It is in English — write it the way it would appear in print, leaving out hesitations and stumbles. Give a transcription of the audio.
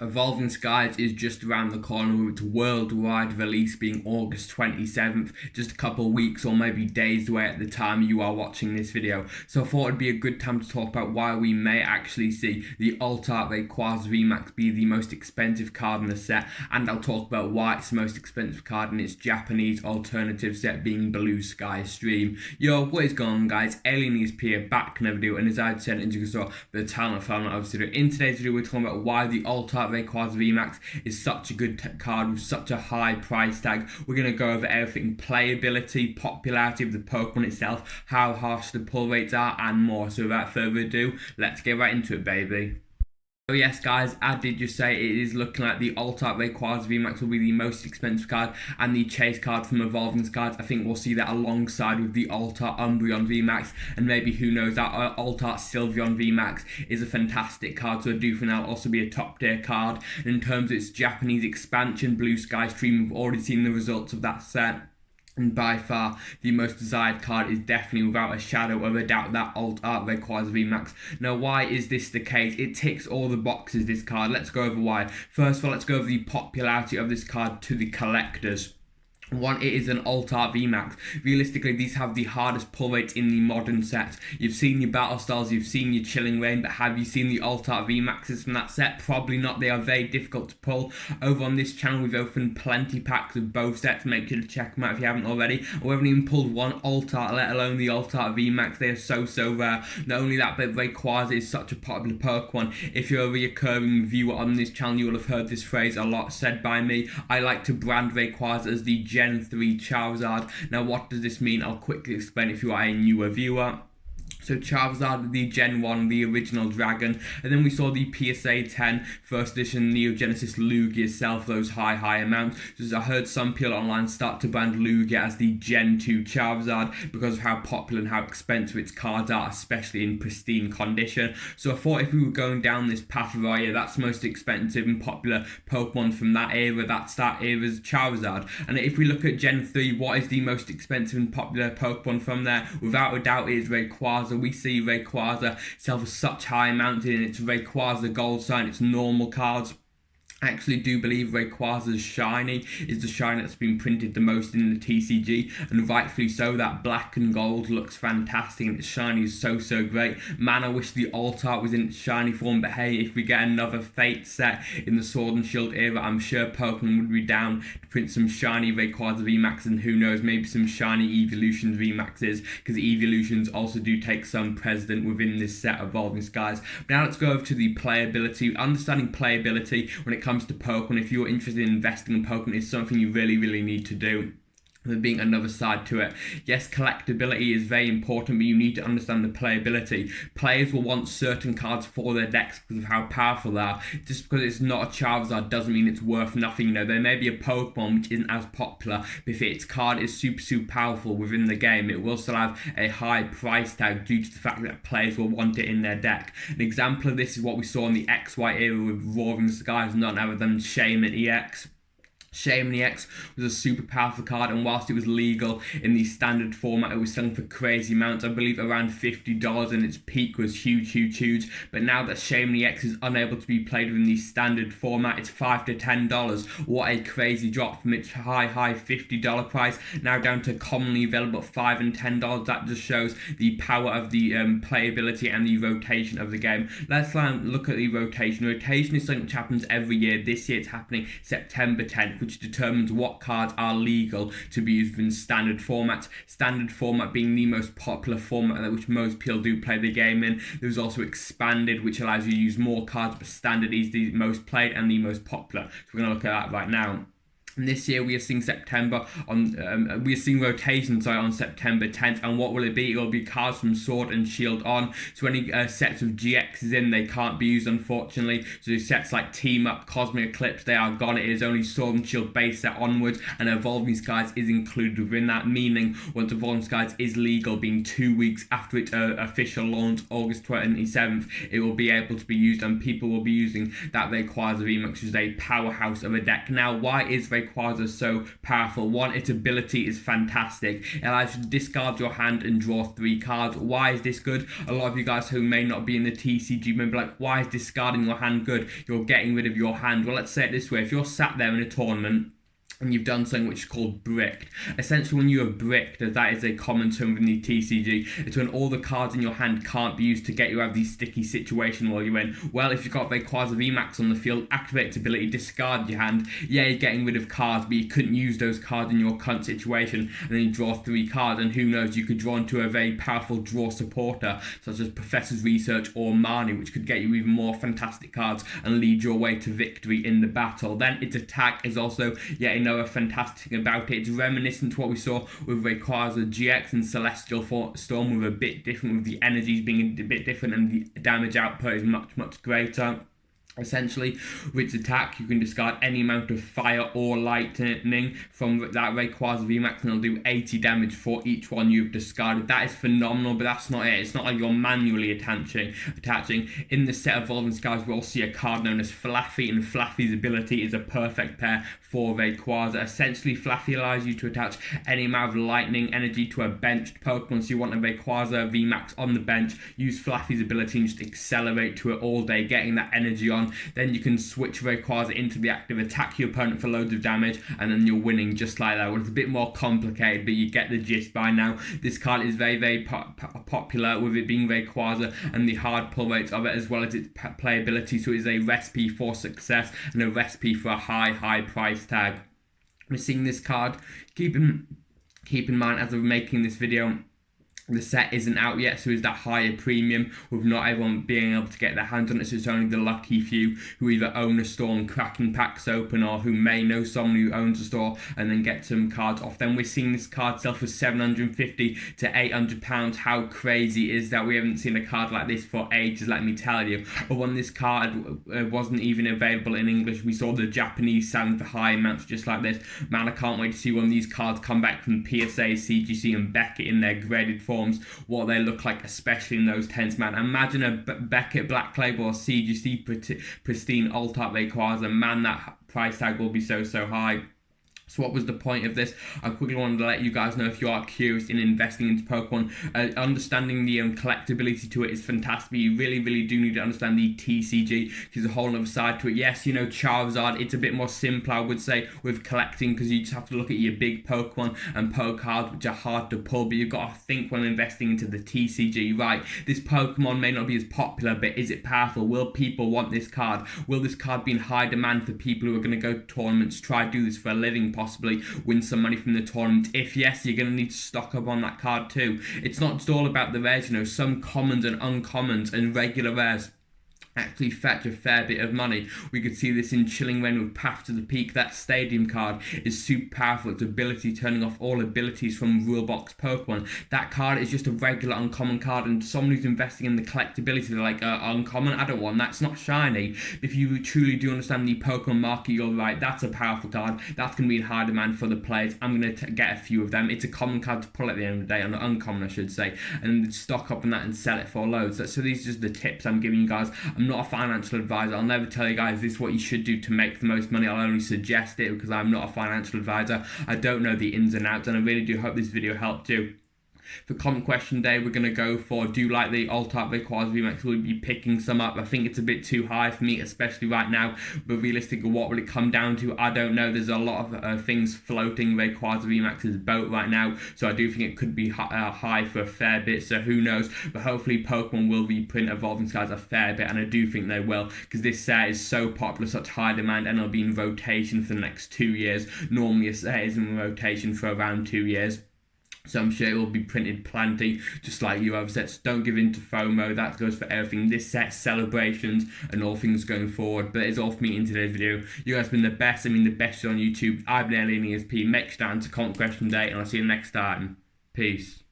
Evolving Skies is just around the corner with its worldwide release being August 27th, just a couple of weeks or maybe days away at the time you are watching this video. So I thought it'd be a good time to talk about why we may actually see the Art Rayquaza Vmax be the most expensive card in the set, and I'll talk about why it's the most expensive card in its Japanese alternative set being Blue Sky Stream. Yo, what is going on guys? Alien ESP here, back in a video, and as I'd said in the talent found out obviously in today's video we're talking about why the Art Rayquaza Vmax is such a good card with such a high price tag. We're going to go over everything: playability, popularity of the Pokemon itself, how harsh the pull rates are, and more. So without further ado, let's get right into it, baby. So yes guys, I did just say it is looking like the Art Rayquaza Vmax will be the most expensive card, and the chase card from Evolving Skies, I think we'll see that alongside with the Art Umbreon Vmax, and maybe who knows, that Art Sylveon Vmax is a fantastic card, so I do think that'll also be a top tier card. And in terms of its Japanese expansion, Blue Sky Stream, we've already seen the results of that set. And by far, the most desired card is definitely, without a shadow of a doubt, that Art Rayquaza Vmax. Now, why is this the case? It ticks all the boxes, this card. Let's go over why. First of all, let's go over the popularity of this card to the collectors. One, it is an Art Vmax. Realistically, these have the hardest pull rates in the modern set. You've seen your Battle Styles, you've seen your Chilling Reign, but have you seen the Art Vmaxes from that set? Probably not. They are very difficult to pull. Over on this channel, we've opened plenty packs of both sets. Make sure to check them out if you haven't already. We haven't even pulled one Art, let alone the Art Vmax. They are so rare. Not only that, but Rayquaza is such a popular Pokemon. If you're a recurring viewer on this channel, you will have heard this phrase a lot said by me. I like to brand Rayquaza as the Gen 3 Charizard. Now, what does this mean? I'll quickly explain if you are a newer viewer. So Charizard, the Gen 1, the original Dragon, and then we saw the PSA 10 First Edition Neo Genesis Lugia itself, those high amounts. So I heard some people online start to brand Lugia as the Gen 2 Charizard because of how popular and how expensive its cards are, especially in pristine condition. So I thought if we were going down this path of, oh yeah, that's the most expensive and popular Pokemon from that era, that's that era's Charizard. And if we look at Gen 3, what is the most expensive and popular Pokemon from there? Without a doubt, it is Rayquaza. We see Rayquaza sell for such high amounts in its Rayquaza Gold Sign, its normal cards. I actually do believe Rayquaza's shiny is the shiny that's been printed the most in the TCG, and rightfully so. That black and gold looks fantastic, and its shiny is so great. Man, I wish the alt art was in its shiny form, but hey, if we get another Fate set in the Sword and Shield era, I'm sure Pokemon would be down to print some shiny Rayquaza VMAX, and who knows, maybe some shiny Evolutions VMAXs, because Evolutions also do take some precedent within this set of Evolving Skies. But now let's go over to the playability. Understanding playability when it comes to Pokemon, if you're interested in investing in Pokemon, is something you really need to do. There being another side to it. Yes, collectability is very important, but you need to understand the playability. Players will want certain cards for their decks because of how powerful they are. Just because it's not a Charizard doesn't mean it's worth nothing. You know, there may be a Pokemon which isn't as popular, but if its card is super powerful within the game, it will still have a high price tag due to the fact that players will want it in their deck. An example of this is what we saw in the XY era with Roaring Skies, none other than Shaman EX. Shaman EX was a super powerful card, and whilst it was legal in the standard format, it was selling for crazy amounts. I believe around $50, and its peak was huge. But now that Shaman EX is unable to be played within the standard format, it's $5 to $10. What a crazy drop from its high $50 price, now down to commonly available at $5 and $10. That just shows the power of the playability and the rotation of the game. Let's look at the rotation. Rotation is something which happens every year. This year it's happening September 10th. Which determines what cards are legal to be used in standard format. Standard format being the most popular format which most people do play the game in. There's also expanded, which allows you to use more cards, but standard is the most played and the most popular. So we're going to look at that right now. And this year we are seeing we are seeing rotations on September 10th, and what will it be? It will be cards from Sword and Shield on. So any sets of GXs in, they can't be used, unfortunately. So sets like Team Up, Cosmic Eclipse, they are gone. It is only Sword and Shield base set onwards, and Evolving Skies is included within that, meaning once Evolving Skies is legal, being 2 weeks after its official launch, August 27th, it will be able to be used, and people will be using that Rayquaza Vmax, which is a powerhouse of a deck. Now, why is Rayquaza Rayquaza is so powerful. One, its ability is fantastic. It allows you to discard your hand and draw 3 cards. Why is this good? A lot of you guys who may not be in the TCG may be like, why is discarding your hand good? You're getting rid of your hand. Well, let's say it this way. If you're sat there in a tournament and you've done something which is called bricked. Essentially, when you have bricked, that is a common term within the TCG, it's when all the cards in your hand can't be used to get you out of these sticky situation while you're in. Well, if you've got Rayquaza Vmax on the field, activate its ability, discard your hand. Yeah, you're getting rid of cards, but you couldn't use those cards in your current situation, and then you draw 3 cards, and who knows, you could draw into a very powerful draw supporter, such as Professor's Research or Marnie, which could get you even more fantastic cards and lead your way to victory in the battle. Then its attack is also yet another fantastic about it. It's reminiscent to what we saw with Rayquaza GX and Celestial Storm, with a bit different, with the energies being a bit different and the damage output is much greater. Essentially, with its attack, you can discard any amount of fire or lightning from that Rayquaza Vmax, and it'll do 80 damage for each one you've discarded. That is phenomenal, but that's not it. It's not like you're manually attaching. In the set of Evolving Skies, we'll see a card known as Flaffy, and Flaffy's ability is a perfect pair for Rayquaza. Essentially, Flaffy allows you to attach any amount of lightning energy to a benched Pokemon. So you want a Rayquaza Vmax on the bench, use Flaffy's ability and just accelerate to it all day, getting that energy on. Then you can switch Rayquaza into the active, attack your opponent for loads of damage, and then you're winning just like that. Well, it's a bit more complicated, but you get the gist by now. This card is very popular, with it being Rayquaza and the hard pull rates of it, as well as its playability. So it is a recipe for success and a recipe for a high price tag. We're seeing this card. Keep in mind, as of making this video, the set isn't out yet, so it's that higher premium, with not everyone being able to get their hands on it, so it's only the lucky few who either own a store and cracking packs open, or who may know someone who owns a store and then get some cards off them. We're seeing this card sell for £750 to £800. How crazy is that? We haven't seen a card like this for ages, let me tell you. But when this card wasn't even available in English, we saw the Japanese selling for high amounts just like this. Man, I can't wait to see when these cards come back from PSA, CGC and Beckett in their graded form, what they look like, especially in those tents, man. Imagine a Beckett Black Label or CGC pristine Alt-Art Rayquaza, man, that price tag will be so high. So what was the point of this? I quickly wanted to let you guys know, if you are curious in investing into Pokemon, understanding the collectability to it is fantastic. But you really do need to understand the TCG, because there's a whole other side to it. Yes, you know, Charizard, it's a bit more simple, I would say, with collecting, because you just have to look at your big Pokemon and cards, which are hard to pull. But you've got to think when investing into the TCG, right, this Pokemon may not be as popular, but is it powerful? Will people want this card? Will this card be in high demand for people who are going to go to tournaments, try to do this for a living, possibly win some money from the tournament? If yes, you're going to need to stock up on that card too. It's not just all about the rares, you know, some commons and uncommons and regular rares actually fetch a fair bit of money. We could see this in Chilling Reign with Path to the Peak. That stadium card is super powerful. Its ability turning off all abilities from rule box Pokemon. That card is just a regular uncommon card, and someone who's investing in the collectability, they're like, uncommon, I don't want that, it's not shiny. If you truly do understand the Pokemon market, you're right, that's a powerful card, that's going to be in high demand for the players. I'm going to get a few of them. It's a common card to pull at the end of the day, an uncommon I should say, and stock up on that and sell it for loads. So these are just the tips I'm giving you guys. I'm not a financial advisor. I'll never tell you guys this is what you should do to make the most money. I'll only suggest it because I'm not a financial advisor. I don't know the ins and outs, and I really do hope this video helped you. For comment question day, we're going to go for, do you like the Alt-Art Rayquaza Vmax? We'll be picking some up. I think it's a bit too high for me, especially right now, but realistically, what will it come down to? I don't know. There's a lot of things floating Rayquaza Vmax's boat right now, so I do think it could be high for a fair bit, so who knows, but hopefully Pokemon will reprint Evolving Skies a fair bit, and I do think they will, because this set is so popular, such high demand, and it'll be in rotation for the next 2 years. Normally a set is in rotation for around 2 years. So I'm sure it will be printed plenty, just like your other sets. Don't give in to FOMO, that goes for everything. This set, celebrations, and all things going forward. But it's all for me in today's video. You guys have been the best, I mean the best on YouTube. I've been Alien ESP. Make sure to answer comment question day, and I'll see you next time. Peace.